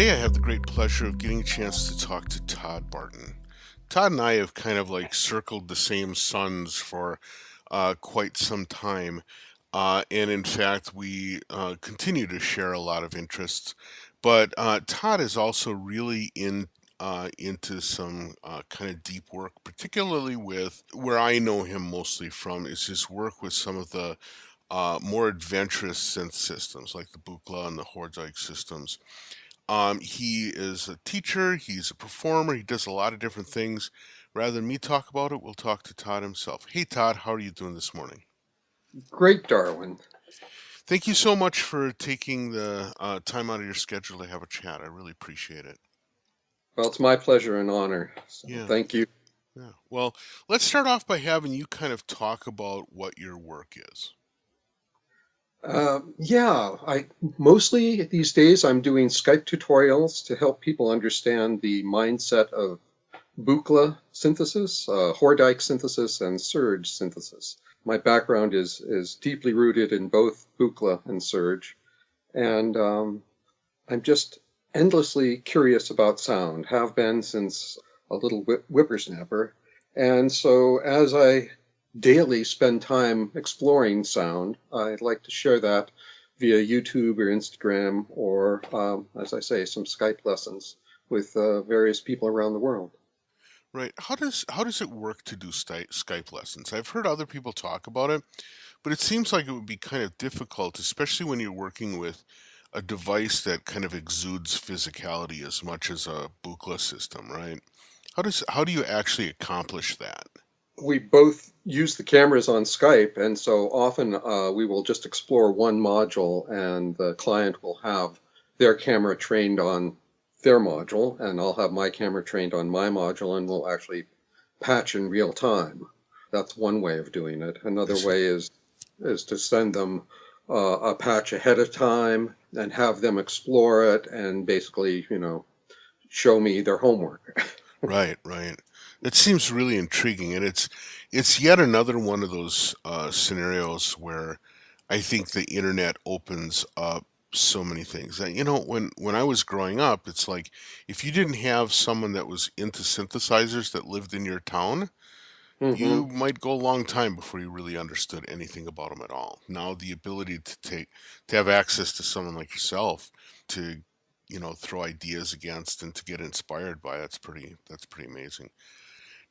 Today I have the great pleasure of getting a chance to talk to Todd Barton. Todd and I have kind of like circled the same suns for quite some time. And in fact, we continue to share a lot of interests. But Todd is also really into some kind of deep work, particularly with where I know him mostly from is his work with some of the more adventurous synth systems like the Buchla and the Hordijk systems. He is a teacher, he's a performer, he does a lot of different things. Rather than me talk about it, we'll talk to Todd himself. Hey, Todd, how are you doing this morning? Great, Darwin. Thank you so much for taking the time out of your schedule to have a chat. I really appreciate it. Well, it's my pleasure and honor. So Yeah, thank you. yeah. Well, let's start off by having you kind of talk about what your work is. I mostly these days I'm doing Skype tutorials to help people understand the mindset of Buchla synthesis, Hordijk synthesis, and Serge synthesis. My background is deeply rooted in both Buchla and Serge, and I'm just endlessly curious about sound, have been since a little whippersnapper. And so as I daily spend time exploring sound, I'd like to share that via YouTube or Instagram or, as I say, some Skype lessons with various people around the world. Right. How does it work to do Skype lessons? I've heard other people talk about it, but it seems like it would be kind of difficult, especially when you're working with a device that kind of exudes physicality as much as a Buchla system, right? How do you actually accomplish that? We both use the cameras on Skype, and so often we will just explore one module, and the client will have their camera trained on their module, and I'll have my camera trained on my module, and we'll actually patch in real time. That's one way of doing it. I Another see. way is to send them a patch ahead of time and have them explore it and basically, show me their homework. Right, right. It seems really intriguing, and it's yet another one of those scenarios where I think the internet opens up so many things. When I was growing up, it's like if you didn't have someone that was into synthesizers that lived in your town, Hmm. you might go a long time before you really understood anything about them at all. Now the ability to have access to someone like yourself to throw ideas against and to get inspired by that's pretty amazing.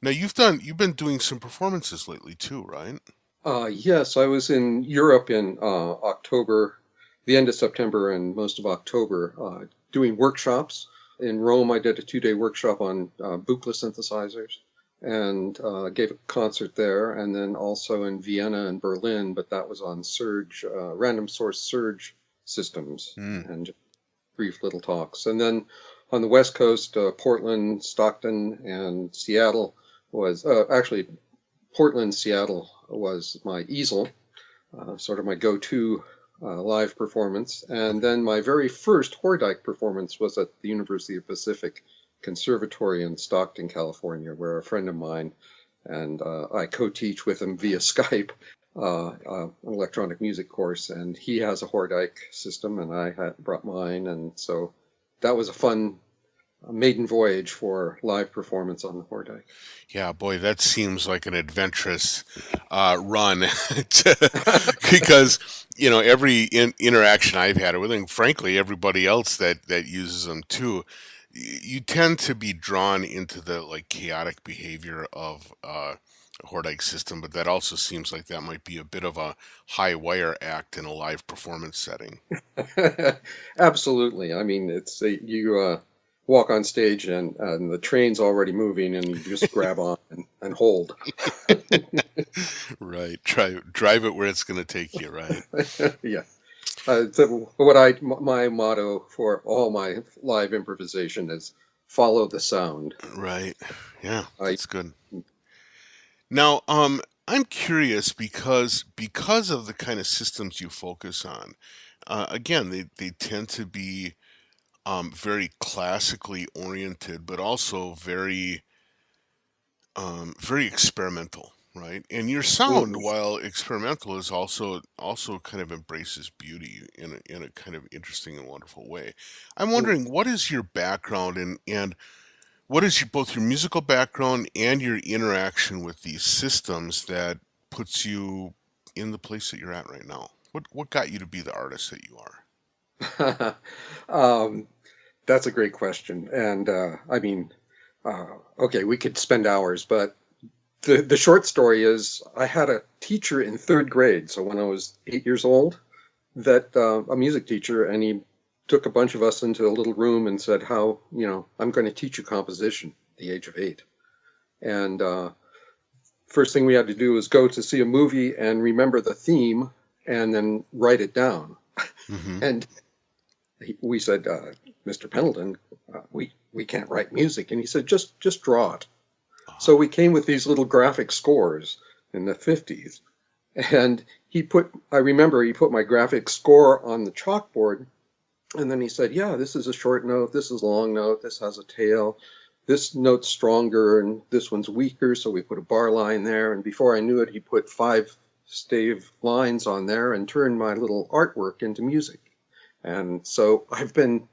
Now you've been doing some performances lately too, right? Yes, I was in Europe in October, the end of September and most of October, doing workshops. In Rome, I did a 2-day workshop on Buchla synthesizers and gave a concert there, and then also in Vienna and Berlin, but that was on Surge, random source Surge systems, Hmm. and just brief little talks. And then on the West Coast, Portland, Stockton, and Seattle was actually Portland, Seattle was my easel, sort of my go-to live performance. And then my very first Hordijk performance was at the University of Pacific Conservatory in Stockton, California, where a friend of mine and I co-teach with him via Skype an electronic music course, and he has a Hordijk system, and I had brought mine, and so that was a fun maiden voyage for live performance on the Hordijk. Yeah, boy, that seems like an adventurous run because every interaction I've had with, and frankly everybody else that uses them too, you tend to be drawn into the like chaotic behavior of a Hordijk system, but that also seems like that might be a bit of a high wire act in a live performance setting. Absolutely. I mean, it's you walk on stage and the train's already moving, and you just grab on and hold. Right, drive it where it's going to take you. Right. Yeah. So my motto for all my live improvisation is follow the sound. Right. Yeah, I that's good. Now, I'm curious because of the kind of systems you focus on. Again, they tend to be very classically oriented, but also very experimental. right? And your Mm. sound, while experimental, is also kind of embraces beauty in a kind of interesting and wonderful way. I'm Mm. wondering, what is your background, and what is both your musical background and your interaction with these systems that puts you in the place that you're at right now? What got you to be the artist that you are? um, that's a great question, and I mean, okay, we could spend hours, but the short story is I had a teacher in third grade, so when I was 8 years old, that a music teacher, and he took a bunch of us into a little room and said, "How, I'm going to teach you composition at the age of 8." And first thing we had to do was go to see a movie and remember the theme and then write it down. Hmm. And we said, "Mr. Pendleton, we can't write music." And he said, "Just draw it." So we came with these little graphic scores in the 50s. And I remember he put my graphic score on the chalkboard. And then he said, "Yeah, this is a short note. This is a long note. This has a tail. This note's stronger and this one's weaker." So we put a bar line there. And before I knew it, he put 5 stave lines on there and turned my little artwork into music. And so I've been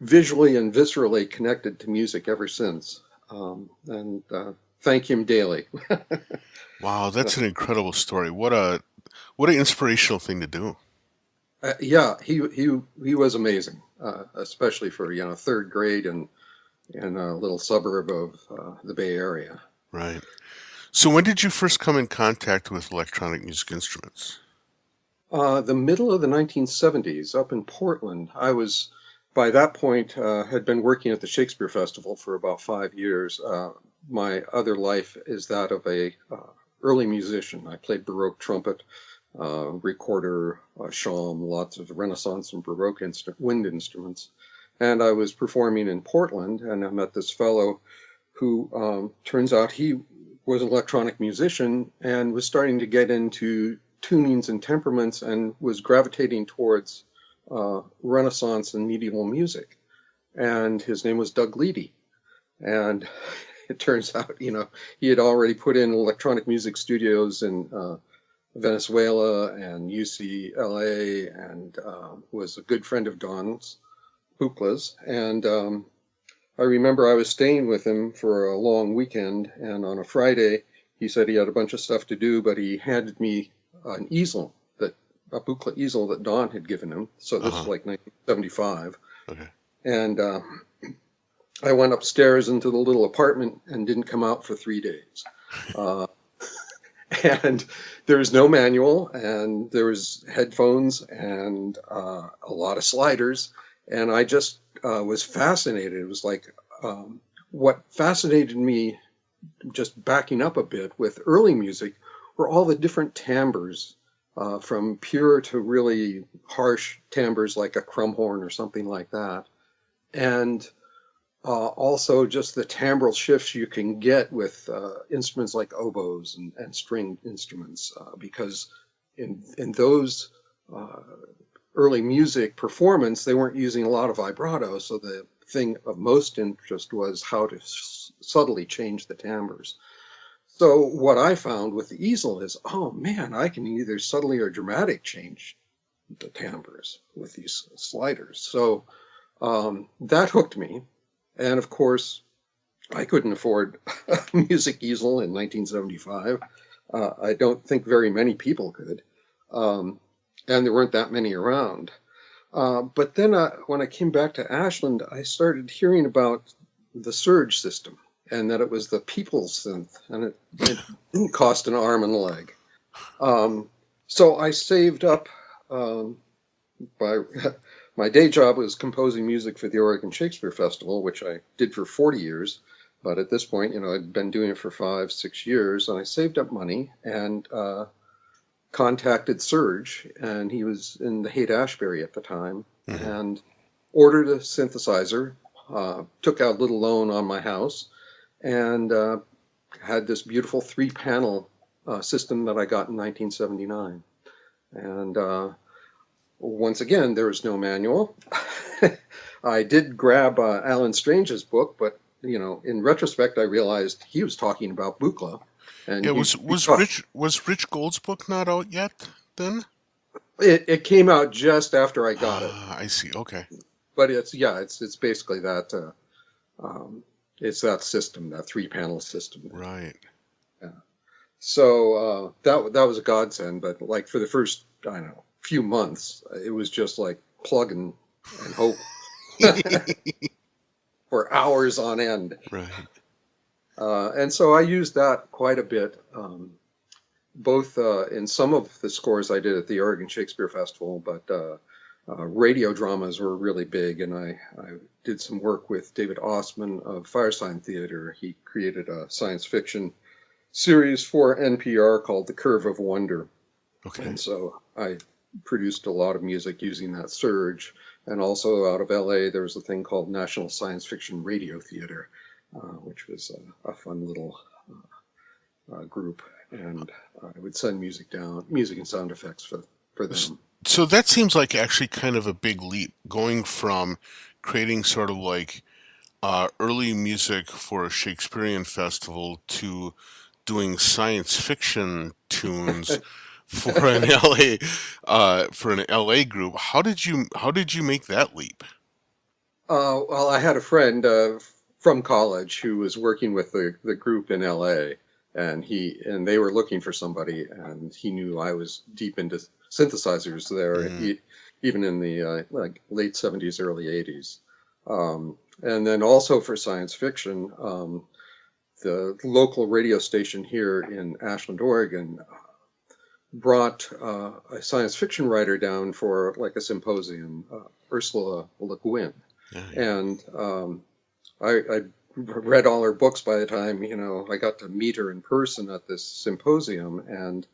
visually and viscerally connected to music ever since. And thank him daily. Wow, that's an incredible story. What an inspirational thing to do. Yeah, he was amazing, especially for third grade and in a little suburb of the Bay Area. Right. So when did you first come in contact with electronic music instruments? The middle of the 1970s, up in Portland, I was by that point had been working at the Shakespeare Festival for about 5 years. My other life is that of a early musician. I played Baroque trumpet, recorder, shawm, lots of Renaissance and Baroque wind instruments. And I was performing in Portland, and I met this fellow who turns out he was an electronic musician and was starting to get into tunings and temperaments and was gravitating towards Renaissance and medieval music. And his name was Doug Leedy. And it turns out, he had already put in electronic music studios in Venezuela and UCLA, and was a good friend of Don's, Buchla's. And I remember I was staying with him for a long weekend, and on a Friday, he said he had a bunch of stuff to do, but he handed me an easel, a Buchla easel that Don had given him. So this was Uh-huh. like 1975. Okay. And I went upstairs into the little apartment and didn't come out for 3 days. Uh, and there was no manual, and there was headphones and a lot of sliders. And I just was fascinated. It was like what fascinated me, just backing up a bit with early music, were all the different timbres, from pure to really harsh timbres like a crumhorn or something like that. And also just the timbral shifts you can get with instruments like oboes and stringed instruments, because in those uh, early music performance, they weren't using a lot of vibrato, so the thing of most interest was how to subtly change the timbres. So what I found with the easel is, oh man, I can either subtly or dramatic change the timbres with these sliders. So that hooked me. And of course, I couldn't afford a music easel in 1975. I don't think very many people could. Um, and there weren't that many around. But then when I came back to Ashland, I started hearing about the Serge system and that it was the people's synth, and it didn't cost an arm and a leg. Um, so I saved up. By My day job was composing music for the Oregon Shakespeare Festival, which I did for 40 years. But at this point, I'd been doing it for 5, 6 years, and I saved up money and contacted Serge, and he was in the Haight-Ashbury at the time, Hmm. and ordered a synthesizer, took out a little loan on my house, and had this beautiful 3-panel system that I got in 1979. And once again, there was no manual. I did grab Alan Strange's book, but in retrospect, I realized he was talking about Buchla. And Yeah, you, was you was talk, Rich Gold's book not out yet then? it came out just after I got it, Ah, I see. Okay. but it's basically that it's that system, that 3-panel system. Right. Yeah. So that was a godsend, but like for the first, I don't know, few months, it was just like plug and hope for hours on end. Right. And so I used that quite a bit, both in some of the scores I did at the Oregon Shakespeare Festival, but radio dramas were really big, and I did some work with David Ossman of Firesign Theater. He created a science fiction series for NPR called The Curve of Wonder. Okay. And so I produced a lot of music using that surge. And also out of LA, there was a thing called National Science Fiction Radio Theater, which was a fun little group. And I would send music down, music and sound effects for S- them. So that seems like actually kind of a big leap, going from creating sort of like early music for a Shakespearean festival to doing science fiction tunes for an LA group. How did you make that leap? Well, I had a friend from college who was working with the group in LA, and they were looking for somebody, and he knew I was deep into synthesizers there, Mm, even in the like late '70s, early '80s. And then also for science fiction, the local radio station here in Ashland, Oregon, brought a science fiction writer down for like a symposium, Ursula Le Guin. yeah, yeah. And I read all her books by the time, I got to meet her in person at this symposium. And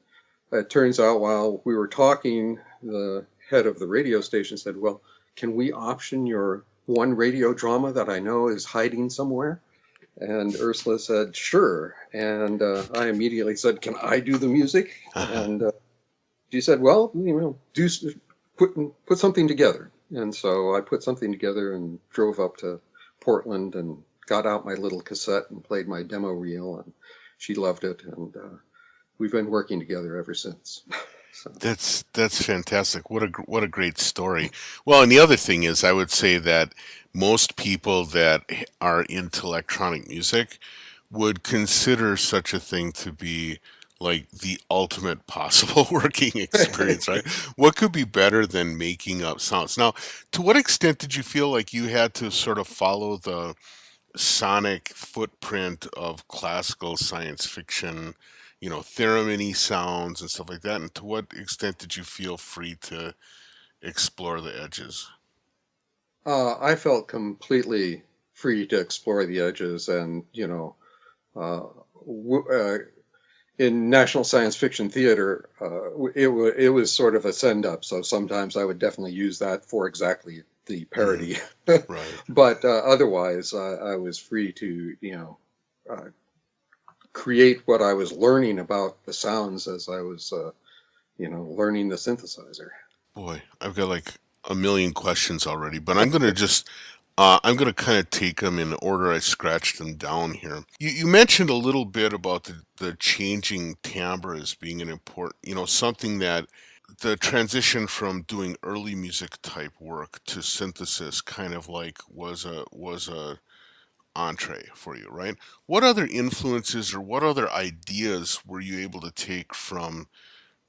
it turns out while we were talking, the head of the radio station said, "Well, can we option your one radio drama that I know is hiding somewhere?" And Ursula said, "Sure." And I immediately said, "Can I do the music?" And she said, "Well, do put something together." And so I put something together and drove up to Portland and got out my little cassette and played my demo reel, and she loved it, and we've been working together ever since. So That's fantastic. What a great story. Well, and the other thing is, I would say that most people that are into electronic music would consider such a thing to be like the ultimate possible working experience, right? What could be better than making up sounds? Now, to what extent did you feel like you had to sort of follow the sonic footprint of classical science fiction, theremin sounds and stuff like that? And to what extent did you feel free to explore the edges? I felt completely free to explore the edges, and uh, w- uh, in National Science Fiction Theater, it was sort of a send up. So sometimes I would definitely use that for exactly the Mm, parody, right. but otherwise I was free to uh, create what I was learning about the sounds as I was learning the synthesizer. Boy, I've got like a million questions already, but I'm gonna kind of take them in the order I scratched them down here. You mentioned a little bit about the changing timbre as being an important, something that the transition from doing early music type work to synthesis kind of like was a entree for you, right? What other influences or what other ideas were you able to take from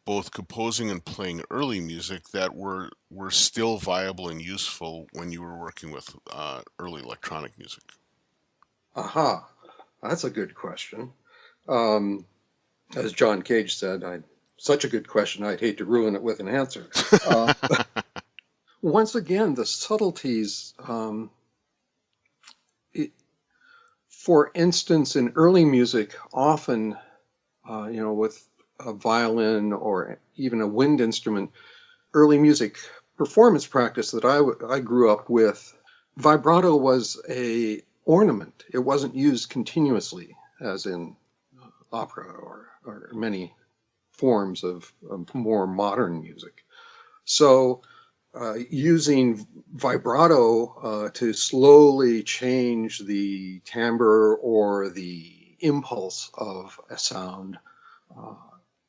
both composing and playing early music that were still viable and useful when you were working with early electronic music? Aha, that's a good question. Um, as John Cage said, such a good question, I'd hate to ruin it with an answer. Uh, Once again, the subtleties. It, for instance, in early music, often, with a violin or even a wind instrument, early music performance practice that I grew up with, vibrato was a ornament. It wasn't used continuously, as in opera or many forms of more modern music. So using vibrato to slowly change the timbre or the impulse of a sound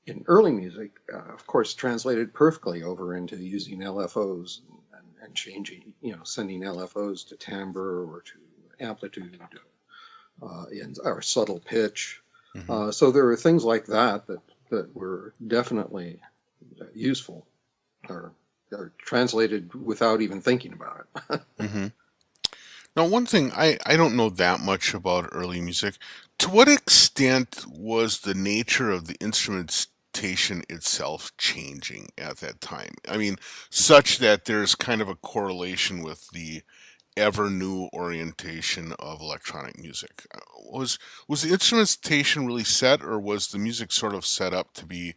in early music, of course, translated perfectly over into using LFOs and changing, sending LFOs to timbre or to amplitude or subtle pitch. Hmm. So there are things like that were definitely useful or translated without even thinking about it. Hmm. Now, one thing I don't know that much about early music. To what extent was the nature of the instrumentation itself changing at that time? I mean, such that there's kind of a correlation with the ever new orientation of electronic music. Was the instrumentation really set, or was the music sort of set up to be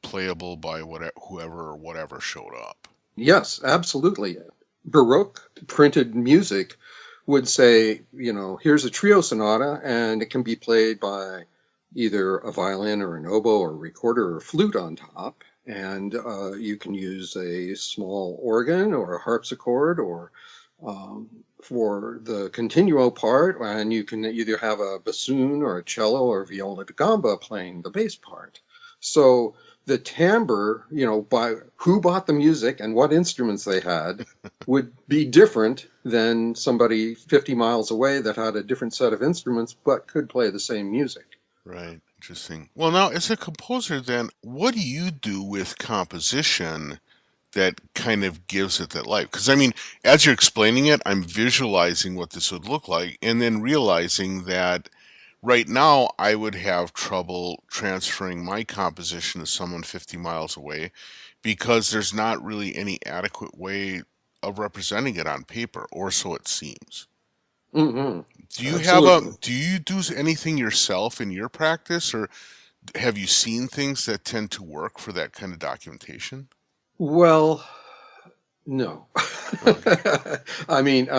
playable by whoever or whatever showed up? Yes, absolutely. Baroque printed music would say, here's a trio sonata, and it can be played by either a violin or an oboe or recorder or flute on top. And you can use a small organ or a harpsichord or for the continuo part, and you can either have a bassoon or a cello or viola da gamba playing the bass part. So the timbre, by who bought the music and what instruments they had, would be different than somebody 50 miles away that had a different set of instruments but could play the same music. Right. Interesting. Well, now, as a composer, then, what do you do with composition that kind of gives it that life? Because, I mean, as you're explaining it, I'm visualizing what this would look like and then realizing that right now I would have trouble transferring my composition to someone 50 miles away because there's not really any adequate way of representing it on paper, or so it seems. Hmm. Do you have a Absolutely. do you do anything yourself in your practice, or have you seen things that tend to work for that kind of documentation? Well, no. Okay. I mean,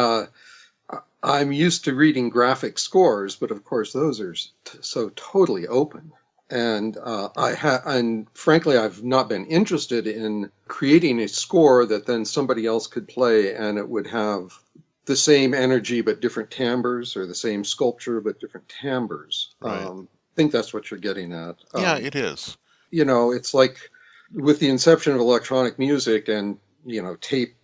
I'm used to reading graphic scores, but of course those are so totally open. And and frankly, I've not been interested in creating a score that then somebody else could play, and it would have the same energy but different timbres, or the same sculpture but different timbres. Right. I think that's what you're getting at. Yeah, it is. It's like with the inception of electronic music and tape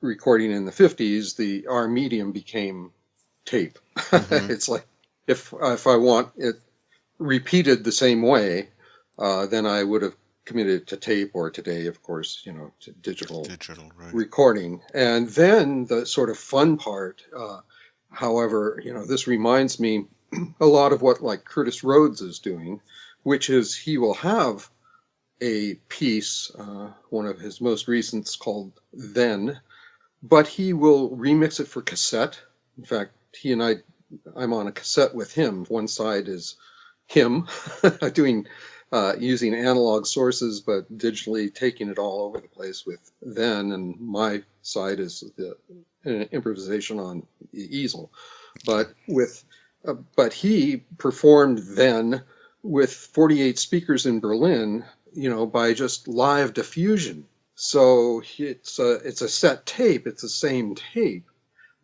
recording in the 50s, our medium became tape. Mm-hmm. It's like if I want it repeated the same way, then I would have committed to tape, or today, of course, to digital Digital, right. recording. And then the sort of fun part, however, this reminds me a lot of what like Curtis Rhodes is doing, which is he will have a piece, one of his most recents called Then, but he will remix it for cassette. In fact, I'm on a cassette with him. One side is him doing using analog sources, but digitally taking it all over the place with Then, and my side is the improvisation on the easel. Okay. But he performed Then with 48 speakers in Berlin, by just live diffusion. So it's a set tape, it's the same tape,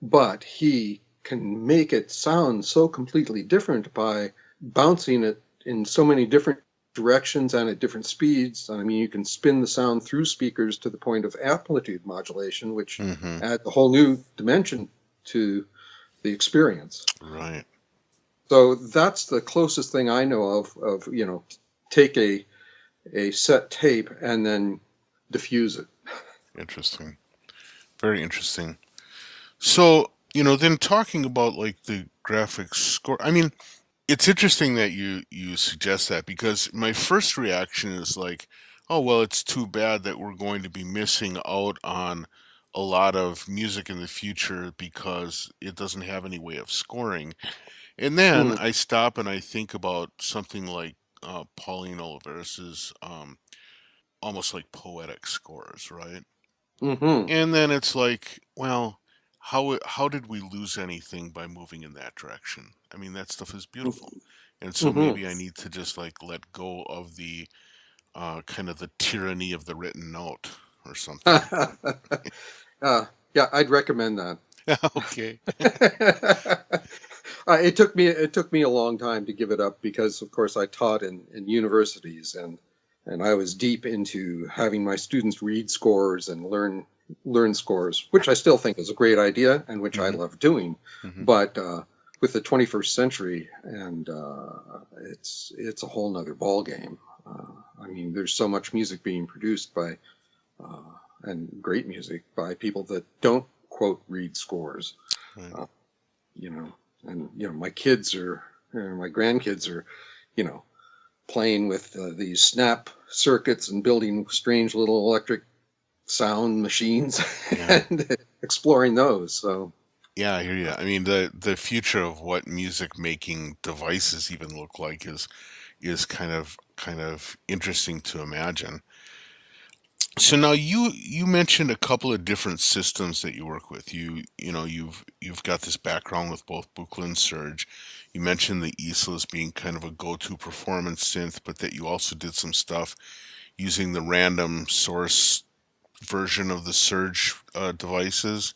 but he can make it sound so completely different by bouncing it in so many different directions and at different speeds. I mean, you can spin the sound through speakers to the point of amplitude modulation, which Mm-hmm. adds a whole new dimension to the experience. Right. So that's the closest thing I know of take a set tape and then diffuse it. Interesting. Very interesting. So, then talking about like the graphics score, I mean, it's interesting that you suggest that because my first reaction is like, oh well, it's too bad that we're going to be missing out on a lot of music in the future because it doesn't have any way of scoring. And then Mm, I stop and I think about something like Pauline Oliveris's almost like poetic scores, right? hmm And then it's like, well, how did we lose anything by moving in that direction? I mean, that stuff is beautiful. And so hmm maybe I need to just like let go of the kind of the tyranny of the written note or something. yeah, I'd recommend that. Okay. It took me a long time to give it up because, of course, I taught in universities, and I was deep into having my students read scores and learn scores, which I still think is a great idea and which I Hmm. love doing. Hmm. But with the 21st century, and it's a whole nother ball game. I mean, there's so much music being produced by and great music by people that don't quote read scores. Right. Uh, you know, and my kids my grandkids are, you know, playing with these snap circuits and building strange little electric sound machines Yeah. and exploring those. So, Yeah, I hear you. I mean, the future of what music making devices even look like is kind of interesting to imagine. So now you mentioned a couple of different systems that you work with. You've got this background with both Buchla and Serge. You mentioned the Easels being kind of a go-to performance synth, but that you also did some stuff using the random source version of the Serge devices.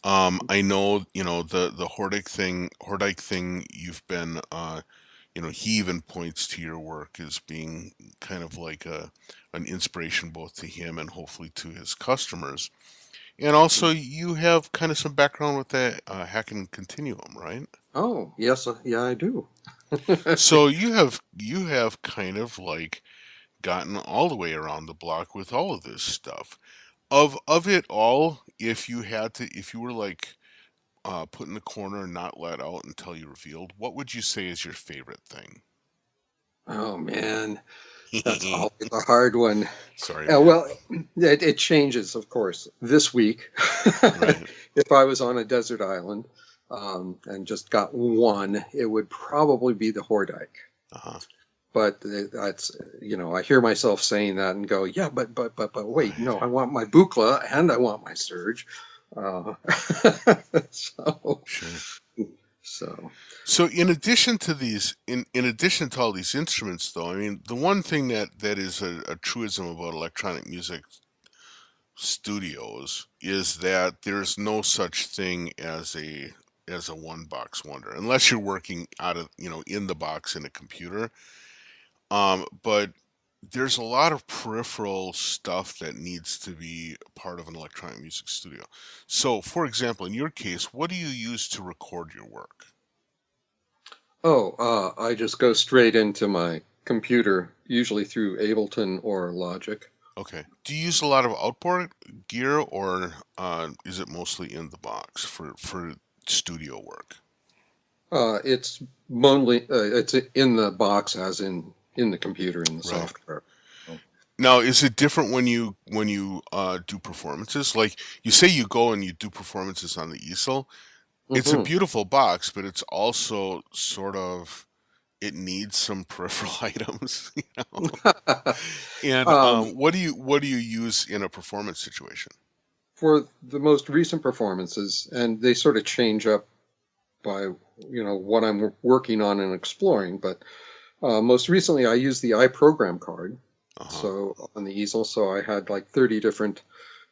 I know, the Hordijk thing. You've been, he even points to your work as being kind of like an inspiration both to him and hopefully to his customers. And also, you have kind of some background with the Haken Continuum, right? oh yes, yeah, I do. So you have kind of like gotten all the way around the block with all of this stuff. Of it all, if you were like put in the corner and not let out until you revealed, what would you say is your favorite thing? Oh man, that's always a hard one. Sorry, man. Well, it changes, of course. This week, Right. if I was on a desert island and just got one, it would probably be the Hordijk. Uh-huh. But that's, I hear myself saying that and go, yeah, but wait, no, Right. I want my Buchla and I want my Serge. Uh, so, Sure. so, So in addition to all these instruments, though, I mean, the one thing that is a truism about electronic music studios is that there's no such thing as a one box wonder, unless you're working out of in the box in a computer. But there's a lot of peripheral stuff that needs to be part of an electronic music studio. So, for example, in your case, what do you use to record your work? I just go straight into my computer, usually through Ableton or Logic. Okay. Do you use a lot of outboard gear, or is it mostly in the box for studio work? It's mostly it's in the box, as in the computer in the Right. software. Now, is it different when you do performances? Like you say, you go and you do performances on the easel. It's a Hmm. beautiful box, but it's also sort of it needs some peripheral items, you know. And um, what do you use in a performance situation? for the most recent performances, and they sort of change up by what I'm working on and exploring. But most recently, I used the iProgram card. Uh huh. So on the easel, so I had like 30 different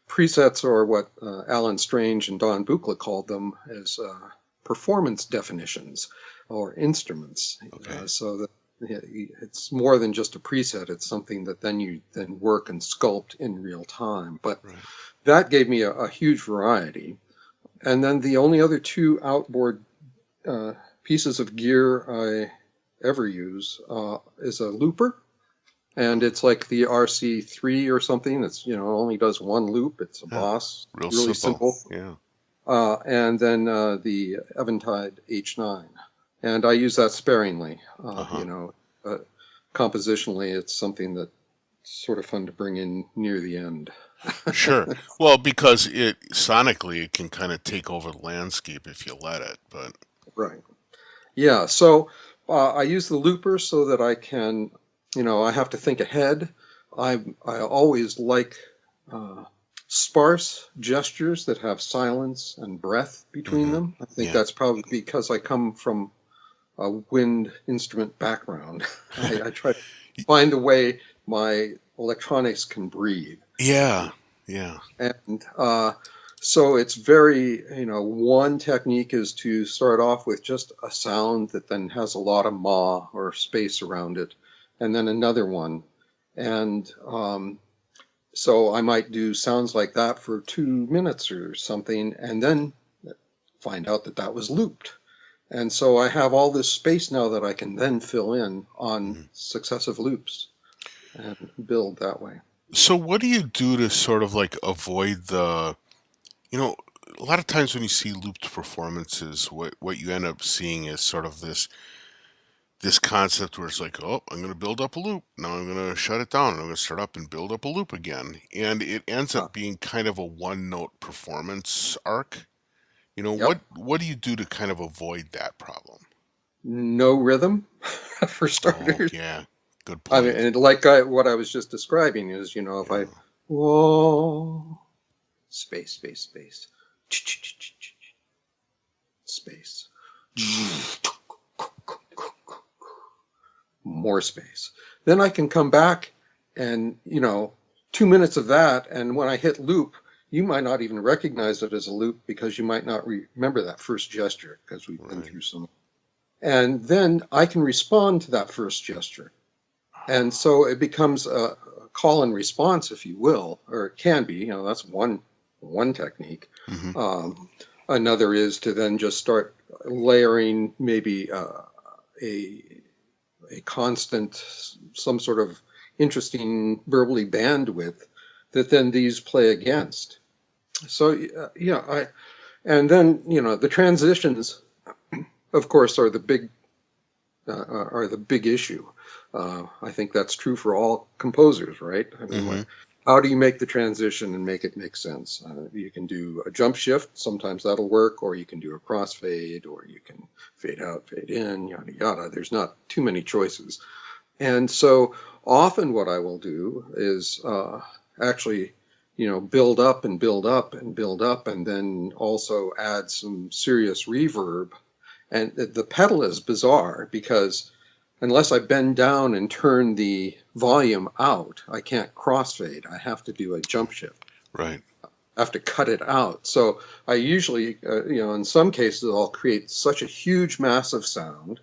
presets, or what Alan Strange and Don Buchla called them as performance definitions or instruments. Okay. So that it's more than just a preset. It's something that then you then work and sculpt in real time. But Right. that gave me a huge variety. And then the only other two outboard uh, pieces of gear I ever use is a looper, and it's like the RC3 or something. It's only does one loop. It's a Yeah. Boss, Real really simple. simple. Yeah. And then the Eventide H9, and I use that sparingly. Uh huh. Uh, Compositionally, it's something that's sort of fun to bring in near the end. Sure. Well, because it sonically it can kind of take over the landscape if you let it. But Right. Yeah. So I use the looper so that I can, I have to think ahead. I always like uh, sparse gestures that have silence and breath between hmm, them. I think yeah. that's probably because I come from a wind instrument background. I try to find a way my electronics can breathe. Yeah. Yeah. And So it's very, one technique is to start off with just a sound that then has a lot of ma or space around it, and then another one. And so I might do sounds like that for 2 minutes or something, and then find out that that was looped. And so I have all this space now that I can then fill in on Mhm. successive loops and build that way. So what do you do to sort of like avoid the, you know, a lot of times when you see looped performances, what you end up seeing is sort of this concept where it's like, oh, I'm going to build up a loop. Now I'm going to shut it down and I'm going to start up and build up a loop again. And it ends Uh, up being kind of a one note performance arc. yep. What do you do to kind of avoid that problem? No rhythm for Oh, starters. yeah. Good I mean, point. and what I was just describing is, if I, Yeah. whoa, space, space, space, space, more space. Then I can come back and, 2 minutes of that. And when I hit loop, you might not even recognize it as a loop because you might not remember that first gesture because we've been Right. through some. And then I can respond to that first gesture. And so it becomes a call and response, if you will, or it can be. That's one technique. Hmm. Um, Another is to then just start layering maybe a a constant, some sort of interesting verbally bandwidth that then these play against. So yeah, and then the transitions, of course, are the big issue. I think that's true for all composers, right? I mean, Hmm. how do you make the transition and make it make sense? You can do a jump shift, sometimes that'll work, or you can do a crossfade, or you can fade out, fade in, yada yada. There's not too many choices. And so often what I will do is actually, build up and build up and build up, and then also add some serious reverb. And the pedal is bizarre because unless I bend down and turn the volume out, I can't crossfade. I have to do a jump shift. Right. I have to cut it out. So I usually, in some cases, I'll create such a huge, massive sound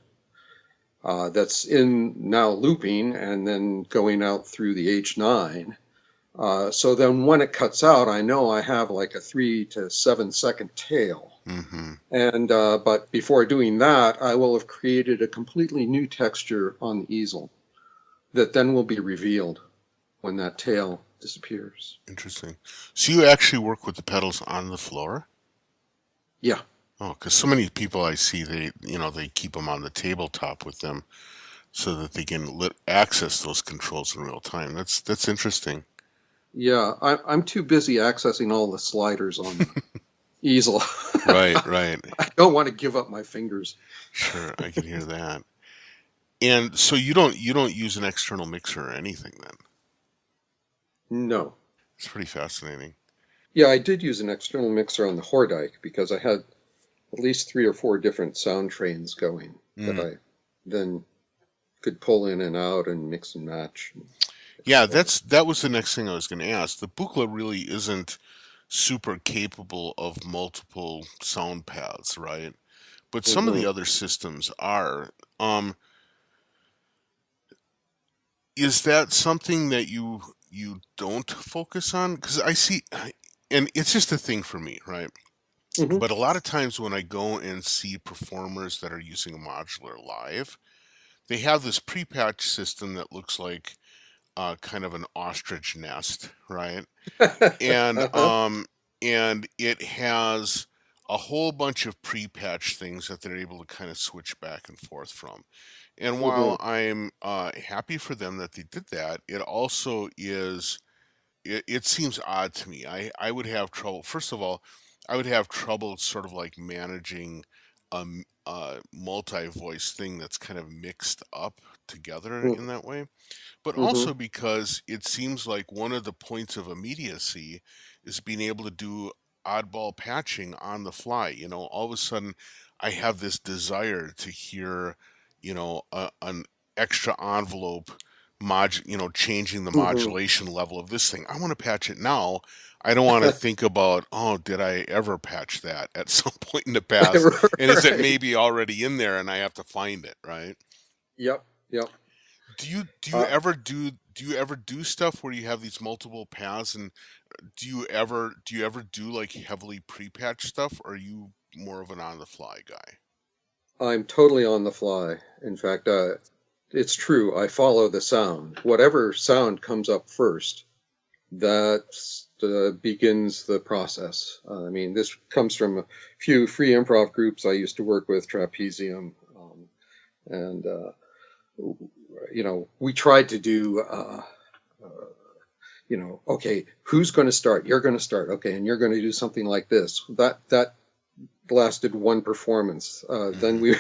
that's in now looping and then going out through the H9. So then when it cuts out, I know I have like a 3 to 7 second tail. Hmm. And but before doing that, I will have created a completely new texture on the easel that then will be revealed when that tail disappears. Interesting. So you actually work with the pedals on the floor? Yeah, Oh, because so many people I see, they keep them on the tabletop with them so that they can access those controls in real time. That's interesting. yeah. I'm too busy accessing all the sliders on the easel. Right, right. I don't want to give up my fingers. Sure, I can hear that. And so you don't use an external mixer or anything then. No. It's pretty fascinating. Yeah, I did use an external mixer on the Hordijk because I had at least 3 or 4 different sound trains going that Mm. I then could pull in and out and mix and match. Yeah, that was the next thing I was going to ask. The Buchla really isn't super capable of multiple sound paths, right? But some of the Mm-mm. other systems are. Um, is that something that you don't focus on? Because I see, and it's just a thing for me, right? Hmm. But a lot of times when I go and see performers that are using a modular live, they have this pre-patch system that looks like kind of an ostrich nest, right? And Uh-huh. it has a whole bunch of pre-patch things that they're able to kind of switch back and forth from. And Hmm. while I'm happy for them that they did that, it also is it seems odd to me. I would have trouble. First of all, I would have trouble sort of like managing a multi-voice thing that's kind of mixed up together in that way. But Hmm. also because it seems like one of the points of immediacy is being able to do oddball patching on the fly. All of a sudden I have this desire to hear, an extra envelope changing the Hmm. modulation level of this thing. I want to patch it now. I don't want to think about, oh, did I ever patch that at some point in the past? And is it Right. maybe already in there and I have to find it, right? Yep. Yep. Do you Uh, ever do stuff where you have these multiple paths, and do you ever do like heavily pre-patch stuff, or are you more of an on the fly guy? I'm totally on the fly. In fact, it's true. I follow the sound. Whatever sound comes up first, that begins the process. I mean, this comes from a few free improv groups I used to work with, Trapezium, and we tried to do. Okay, who's going to start? You're going to start. Okay, and you're going to do something like this. That lasted one performance. Then Hmm. we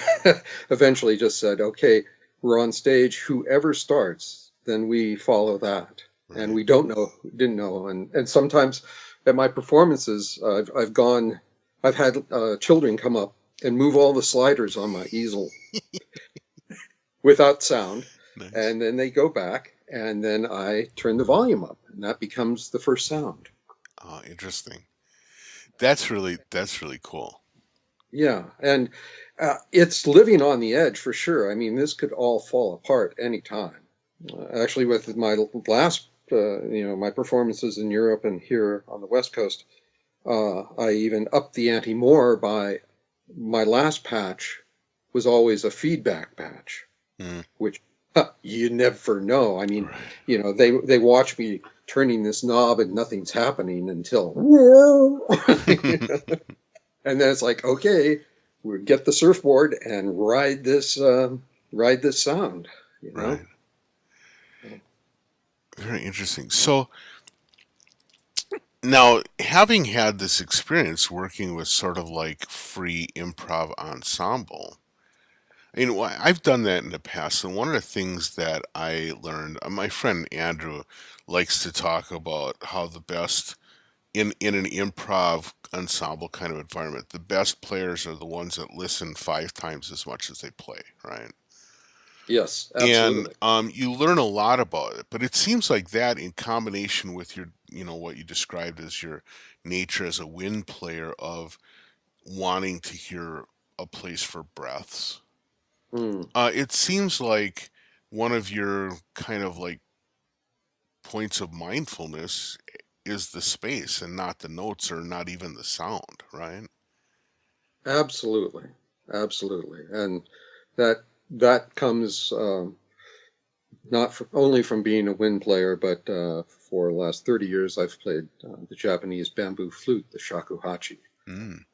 eventually just said, okay, we're on stage. Whoever starts, then we follow that. And Right. we didn't know. And sometimes at my performances, I've had children come up and move all the sliders on my easel without sound. Nice. And then they go back, and then I turn the volume up, and that becomes the first sound. Oh, interesting. That's really cool. Yeah, and it's living on the edge for sure. I mean, this could all fall apart anytime. Actually, with my last, my performances in Europe and here on the West Coast, I even upped the ante more by my last patch was always a feedback patch, Mm, which you never know. I mean, right. they watch me turning this knob and nothing's happening until and then it's like, okay, we get the surfboard and ride this sound, you know. Right. Very interesting. So now, having had this experience working with sort of like free improv ensemble, I've done that in the past, and one of the things that I learned, my friend Andrew likes to talk about how the best in an improv ensemble kind of environment, the best players are the ones that listen 5 times as much as they play, right? Yes, And absolutely. you learn a lot about it, but it seems like that in combination with your, what you described as your nature as a wind player of wanting to hear a place for breaths. Mm, It seems like one of your kind of like points of mindfulness is the space and not the notes or not even the sound, right? absolutely, absolutely, and that that comes not only from being a wind player, but for the last 30 years I've played the Japanese bamboo flute, the shakuhachi, Mm,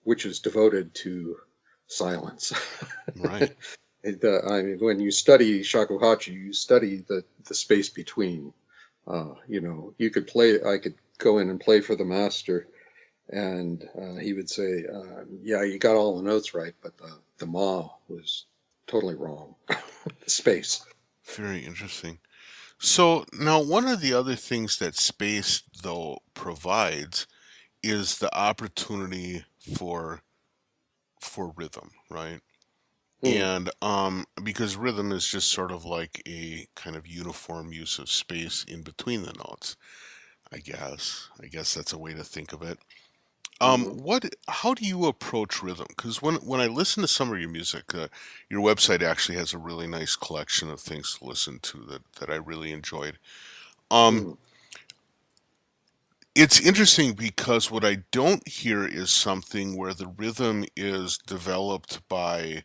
which is devoted to silence. right, I mean, when you study shakuhachi, you study the space between. You could play. I could go in and play for the master, and he would say, "Yeah, you got all the notes right, but the ma was totally wrong. The space." very interesting. So now one of the other things that space though provides is the opportunity for rhythm, right? Hmm. And because rhythm is just sort of like a kind of uniform use of space in between the notes, I guess. I guess that's a way to think of it. Hmm. How do you approach rhythm? Because when I listen to some of your music, your website actually has a really nice collection of things to listen to that I really enjoyed. Um, Hmm. it's interesting because what I don't hear is something where the rhythm is developed by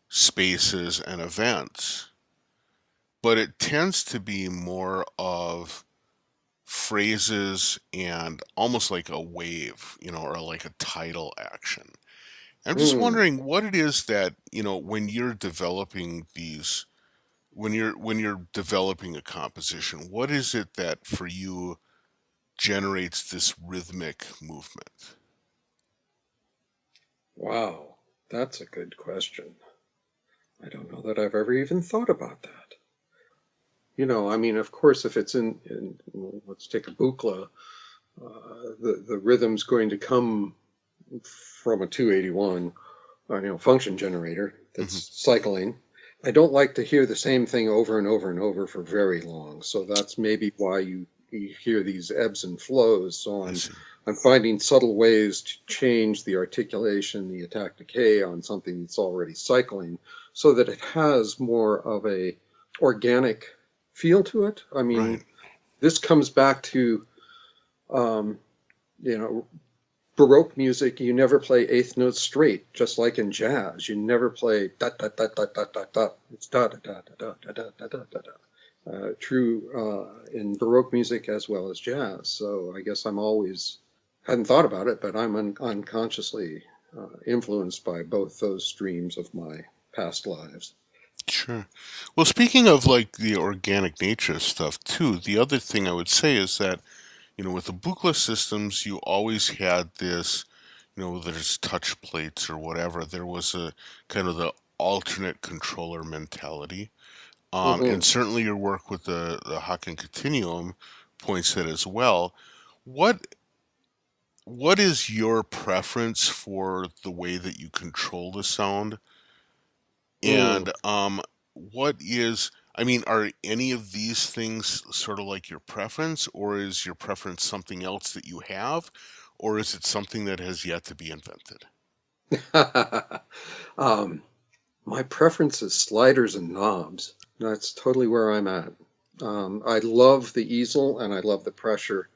spaces and events, but it tends to be more of phrases and almost like a wave, or like a tidal action. I'm just Hmm. wondering what it is that, when you're developing when you're developing a composition, what is it that for you generates this rhythmic movement? Wow, that's a good question. I don't know that I've ever even thought about that. I mean, of course, if it's in let's take a Buchla, the rhythm's going to come from a 281, function generator Hmm. that's cycling. I don't like to hear the same thing over and over and over for very long. So that's maybe why you hear these ebbs and flows. So I I'm see. I'm finding subtle ways to change the articulation, the attack decay on something that's already cycling so that it has more of a organic feel to it. I Right. mean, this comes back to um, you know, Baroque music, you never play eighth notes straight, just like in jazz. You never play da da da da da da da. It's da da da da da da da da da da. True in Baroque music as well as jazz. So I guess I'm always hadn't thought about it, but I'm unconsciously influenced by both those streams of my past lives. Sure. Well, speaking of like the organic nature of stuff too, the other thing I would say is that, with the Buchla systems, you always had this, whether it's touch plates or whatever, there was a kind of the alternate controller mentality. And Hmm. certainly your work with the Haken Continuum points that as well. What what is your preference for the way that you control the sound? Mm. And what is, I mean, are any of these things sort of like your preference, or is your preference something else that you have, or is it something that has yet to be invented? um, my preference is sliders and knobs. That's totally where I'm at. I love the easel and I love the pressure,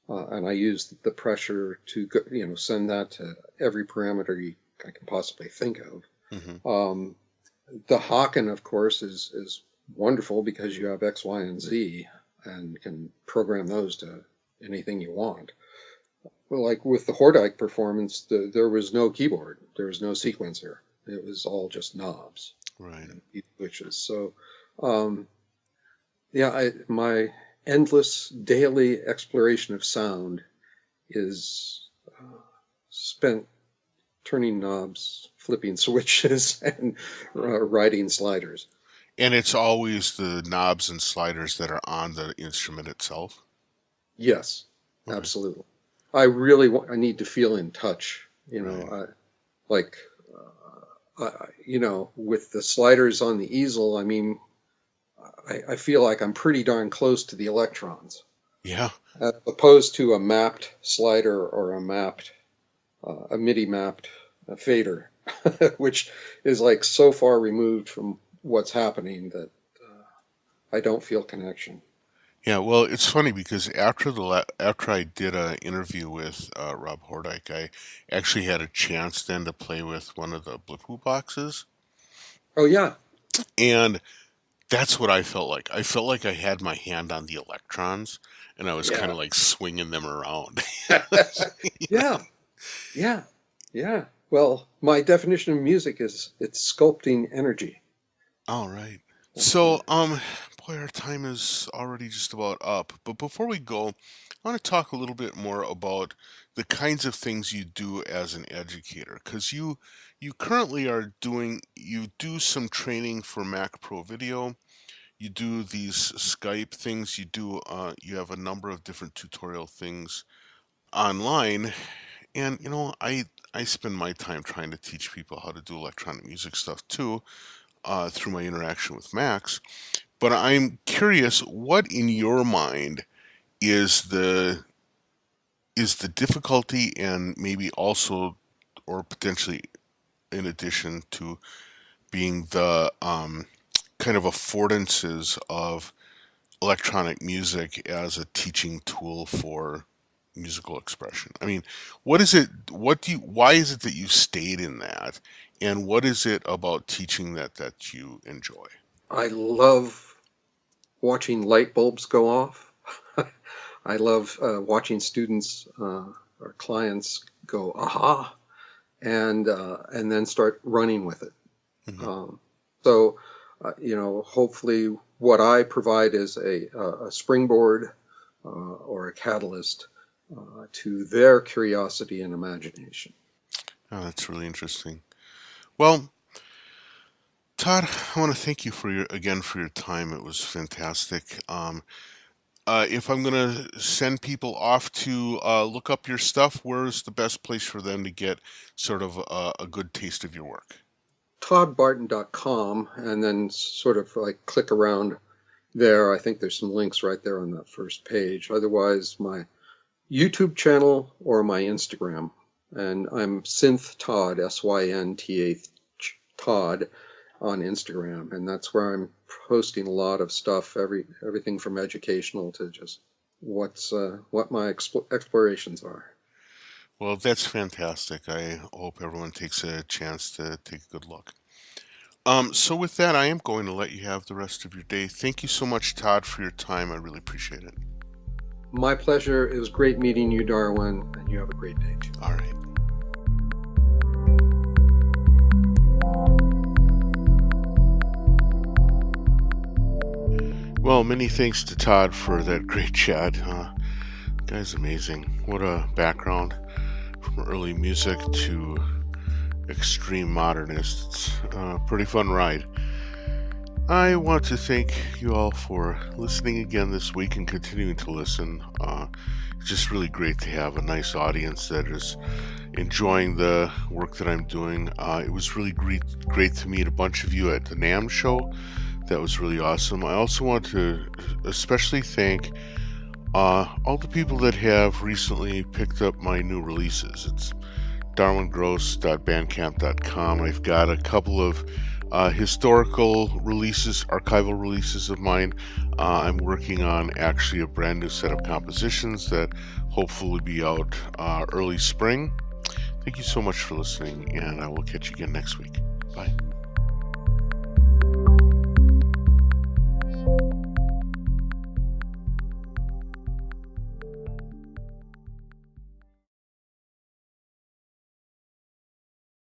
and I use the pressure to send that to every parameter I can possibly think of. Hmm. Um, the Haken, of course, is wonderful because you have X, Y, and Z and can program those to anything you want. Well, like with the Hordijk performance, there was no keyboard, there was no sequencer. It was all just knobs Right. and switches. So, um, yeah, my endless daily exploration of sound is spent turning knobs, flipping switches, and writing sliders. And it's always the knobs and sliders that are on the instrument itself. Yes, Okay. absolutely. I need to feel in touch. Right. Like with the sliders on the easel. I mean, I feel like I'm pretty darn close to the electrons, Yeah. as opposed to a mapped slider or a MIDI mapped fader, which is like so far removed from what's happening that I don't feel connection. Yeah, well, it's funny because after I did an interview with Rob Hordijk, I actually had a chance then to play with one of the Blippoo boxes, Oh yeah, and that's what I felt like. I felt like I had my hand on the electrons, and I was kind yeah, of like swinging them around. yeah, yeah, yeah. Well, my definition of music is it's sculpting energy. All right. That's what So, it is. boy, our time is already just about up. But before we go, I want to talk a little bit more about the kinds of things you do as an educator, because you currently you do some training for Mac Pro Video. You do these Skype things. You have a number of different tutorial things online, and I spend my time trying to teach people how to do electronic music stuff too, through my interaction with Macs. But I'm curious, what in your mind is the difficulty, and maybe also, or potentially in addition to, being the kind of affordances of electronic music as a teaching tool for musical expression? I mean, what is it? Why is it that you stayed in that, and what is it about teaching that you enjoy? I love watching light bulbs go off. I love watching students or clients go aha and then start running with it. Hmm. Um, so hopefully what I provide is a springboard or a catalyst to their curiosity and imagination. Oh, that's really interesting. Well, Todd, I want to thank you for your time. It was fantastic. If I'm going to send people off to look up your stuff, where's the best place for them to get sort of a good taste of your work? toddbarton.com and then sort of like click around there. I think there's some links right there on that first page. Otherwise, my YouTube channel or my Instagram. And I'm Synth Todd, SYNTH Todd on Instagram. And that's where I'm posting a lot of stuff, everything from educational to just what my explorations are. Well, that's fantastic. I hope everyone takes a chance to take a good look. So with that, I am going to let you have the rest of your day. Thank you so much, Todd, for your time. I really appreciate it. My pleasure. It was great meeting you, Darwin, and you have a great day too. All right. Well, many thanks to Todd for that great chat. Guy's amazing. What a background from early music to extreme modernist. It's a pretty fun ride. I want to thank you all for listening again this week and continuing to listen. It's just really great to have a nice audience that is enjoying the work that I'm doing. It was really great to meet a bunch of you at the NAMM show. That was really awesome. I also want to especially thank all the people that have recently picked up my new releases. It's darwingross.bandcamp.com. I've got a couple of historical releases, archival releases of mine. I'm working on actually a brand new set of compositions that hopefully will be out early spring. Thank you so much for listening, and I will catch you again next week. Bye.